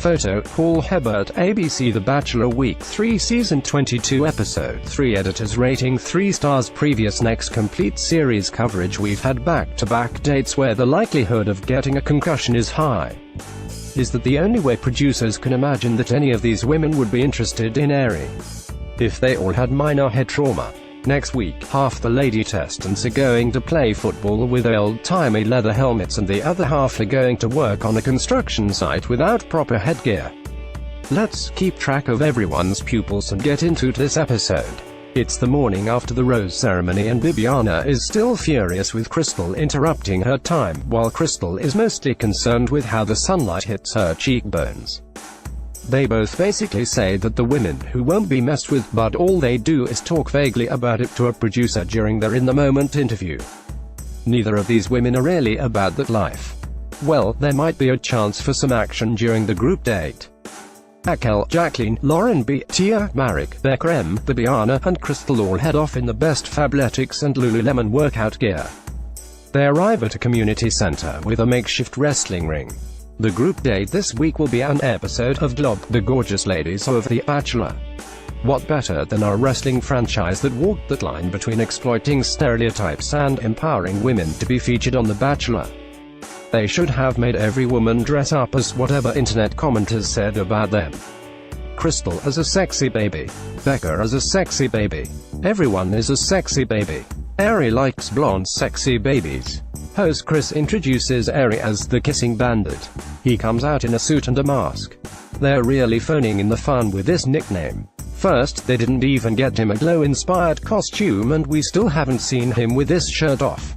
Photo, Paul Hebert, ABC The Bachelor Week 3 Season 22 Episode 3 Editors rating 3 stars Previous Next complete series coverage We've had back-to-back dates where the likelihood of getting a concussion is high. Is that the only way producers can imagine that any of these women would be interested in airing? If they all had minor head trauma. Next week, half the lady testants are going to play football with old-timey leather helmets and the other half are going to work on a construction site without proper headgear. Let's keep track of everyone's pupils and get into this episode. It's the morning after the rose ceremony and Bibiana is still furious with Crystal interrupting her time, while Crystal is mostly concerned with how the sunlight hits her cheekbones. They both basically say that the women who won't be messed with, but all they do is talk vaguely about it to a producer during their in-the-moment interview. Neither of these women are really about that life. Well, there might be a chance for some action during the group date. Akel, Jacqueline, Lauren B, Tia, Marek, Becca M, Bibiana, and Crystal all head off in the best Fabletics and Lululemon workout gear. They arrive at a community center with a makeshift wrestling ring. The group date this week will be an episode of GLOB, the gorgeous ladies of The Bachelor. What better than a wrestling franchise that walked that line between exploiting stereotypes and empowering women to be featured on The Bachelor? They should have made every woman dress up as whatever internet commenters said about them. Crystal as a sexy baby. Becca as a sexy baby. Everyone is a sexy baby. Ari likes blonde sexy babies. Host Chris introduces Ari as the kissing bandit. He comes out in a suit and a mask. They're really phoning in the fun with this nickname. First, they didn't even get him a glow-inspired costume and we still haven't seen him with this shirt off.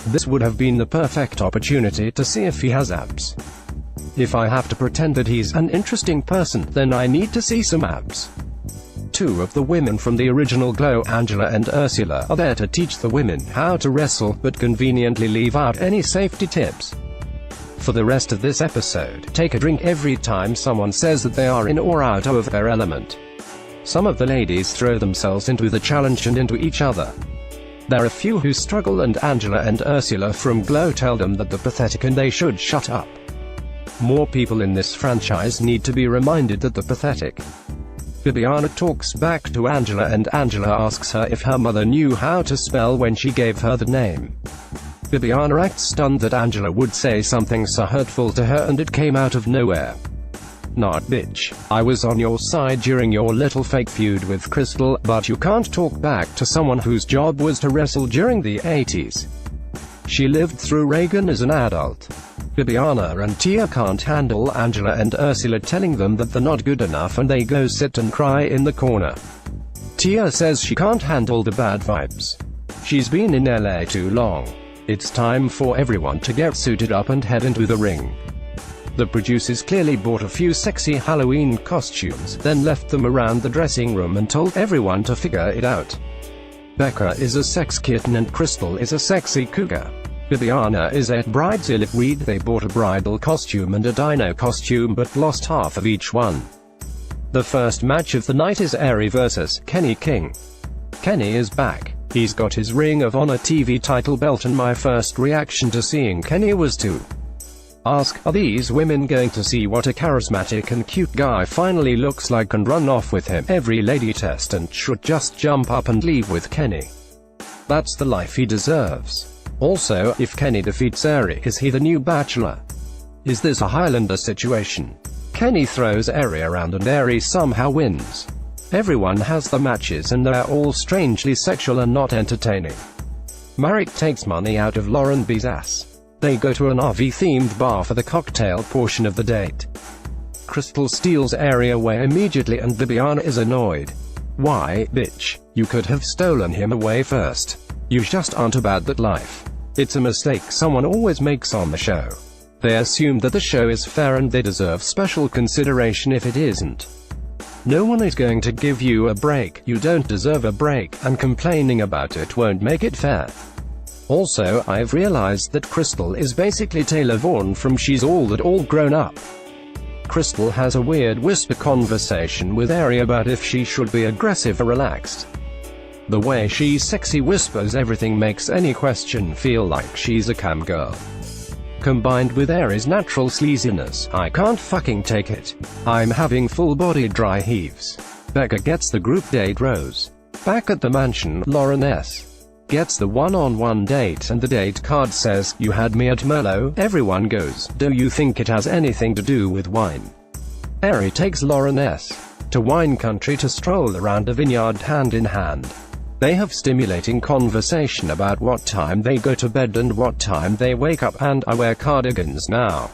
This would have been the perfect opportunity to see if he has abs. If I have to pretend that he's an interesting person, then I need to see some abs. Two of the women from the original Glow, Angela and Ursula, are there to teach the women how to wrestle, but conveniently leave out any safety tips. For the rest of this episode, take a drink every time someone says that they are in or out of their element. Some of the ladies throw themselves into the challenge and into each other. There are few who struggle and Angela and Ursula from Glow tell them that they're pathetic and they should shut up. More people in this franchise need to be reminded that they're pathetic. Bibiana talks back to Angela and Angela asks her if her mother knew how to spell when she gave her the name. Bibiana acts stunned that Angela would say something so hurtful to her and it came out of nowhere. Nah, bitch. I was on your side during your little fake feud with Crystal, but you can't talk back to someone whose job was to wrestle during the 80s. She lived through Reagan as an adult. Bibiana and Tia can't handle Angela and Ursula telling them that they're not good enough and they go sit and cry in the corner. Tia says she can't handle the bad vibes. She's been in LA too long. It's time for everyone to get suited up and head into the ring. The producers clearly bought a few sexy Halloween costumes, then left them around the dressing room and told everyone to figure it out. Becca is a sex kitten and Crystal is a sexy cougar. Bibiana is at Bridezilla. Read they bought a bridal costume and a dino costume but lost half of each one. The first match of the night is Ari vs. Kenny King. Kenny is back. He's got his Ring of Honor TV title belt and my first reaction to seeing Kenny was to ask, are these women going to see what a charismatic and cute guy finally looks like and run off with him? Every lady testant should just jump up and leave with Kenny. That's the life he deserves. Also, if Kenny defeats Ari, is he the new Bachelor? Is this a Highlander situation? Kenny throws Ari around and Ari somehow wins. Everyone has the matches and they're all strangely sexual and not entertaining. Marek takes money out of Lauren B's ass. They go to an RV-themed bar for the cocktail portion of the date. Crystal steals Ari away immediately and Bibiana is annoyed. Why, bitch? You could have stolen him away first. You just aren't about that life. It's a mistake someone always makes on the show. They assume that the show is fair and they deserve special consideration if it isn't. No one is going to give you a break. You don't deserve a break, and complaining about it won't make it fair. Also, I've realized that Crystal is basically Taylor Vaughan from She's All That All Grown Up. Crystal has a weird whisper conversation with Ari about if she should be aggressive or relaxed. The way she sexy whispers everything makes any question feel like she's a cam girl. Combined with Aries' natural sleaziness, I can't fucking take it. I'm having full-body dry heaves. Becca gets the group date rose. Back at the mansion, Lauren S. gets the one-on-one date and the date card says, "You had me at Merlot." Everyone goes, "Do you think it has anything to do with wine?" Aries takes Lauren S. to wine country to stroll around a vineyard hand in hand. They have stimulating conversation about what time they go to bed and what time they wake up, and I wear cardigans now.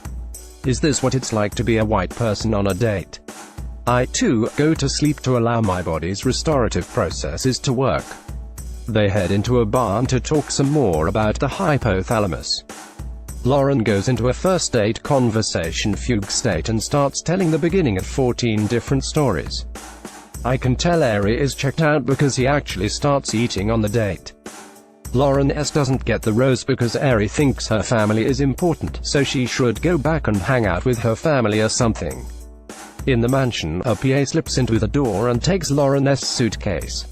Is this what it's like to be a white person on a date? I, too, go to sleep to allow my body's restorative processes to work. They head into a barn to talk some more about the hypothalamus. Lauren goes into a first date conversation fugue state and starts telling the beginning of 14 different stories. I can tell Aries is checked out because he actually starts eating on the date. Lauren S. doesn't get the rose because Aries thinks her family is important, so she should go back and hang out with her family or something. In the mansion, a PA slips into the door and takes Lauren S.'s suitcase.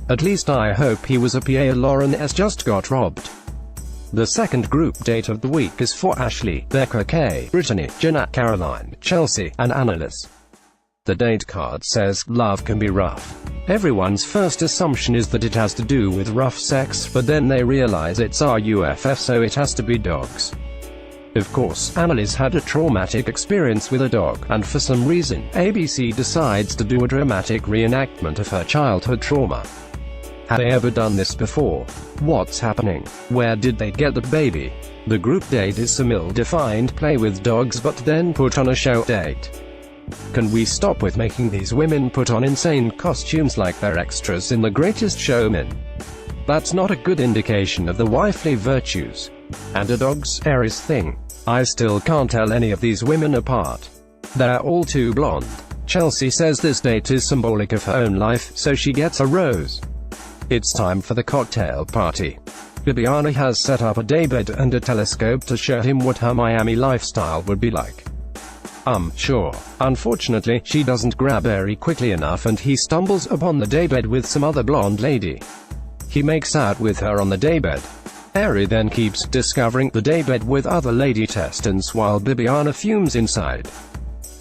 At least I hope he was a PA. Lauren S. just got robbed. The second group date of the week is for Ashley, Becca K, Brittany, Jenna, Caroline, Chelsea, and Annalise. The date card says, "Love can be rough." Everyone's first assumption is that it has to do with rough sex, but then they realize it's RUFF, so it has to be dogs. Of course, Annalise had a traumatic experience with a dog, and for some reason, ABC decides to do a dramatic reenactment of her childhood trauma. Had they ever done this before? What's happening? Where did they get the baby? The group date is some ill-defined play with dogs but then put on a show date. Can we stop with making these women put on insane costumes like they're extras in The Greatest Showman? That's not a good indication of the wifely virtues. And a dog's Aries thing. I still can't tell any of these women apart. They're all too blonde. Chelsea says this date is symbolic of her own life, so she gets a rose. It's time for the cocktail party. Bibiana has set up a daybed and a telescope to show him what her Miami lifestyle would be like. Sure. Unfortunately, she doesn't grab Aries quickly enough and he stumbles upon the daybed with some other blonde lady. He makes out with her on the daybed. Aries then keeps discovering the daybed with other lady contestants while Bibiana fumes inside.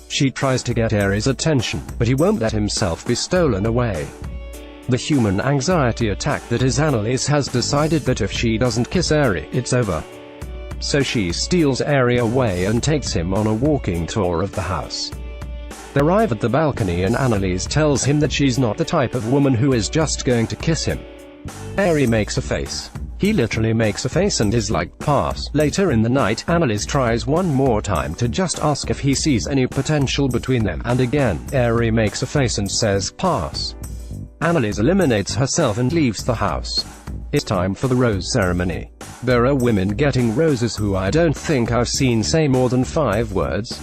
She tries to get Aries' attention, but he won't let himself be stolen away. The human anxiety attack that is Annalise has decided that if she doesn't kiss Aries, it's over. So she steals Aries away and takes him on a walking tour of the house. They arrive at the balcony and Annalise tells him that she's not the type of woman who is just going to kiss him. Aries makes a face. He literally makes a face and is like, pass. Later in the night, Annalise tries one more time to just ask if he sees any potential between them, and again, Aries makes a face and says, pass. Annalise eliminates herself and leaves the house. It's time for the rose ceremony. There are women getting roses who I don't think I've seen say more than 5 words.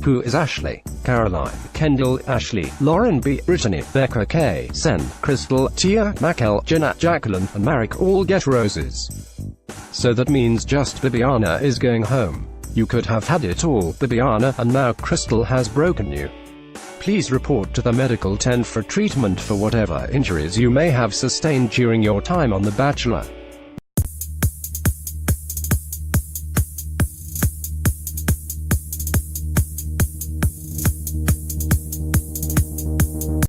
Who is Ashley? Caroline, Kendall, Ashley, Lauren B, Brittany, Becca K, Sen, Crystal, Tia, Makel, Jenna, Jacqueline, and Marek all get roses. So that means just Bibiana is going home. You could have had it all, Bibiana, and now Crystal has broken you. Please report to the medical tent for treatment for whatever injuries you may have sustained during your time on The Bachelor.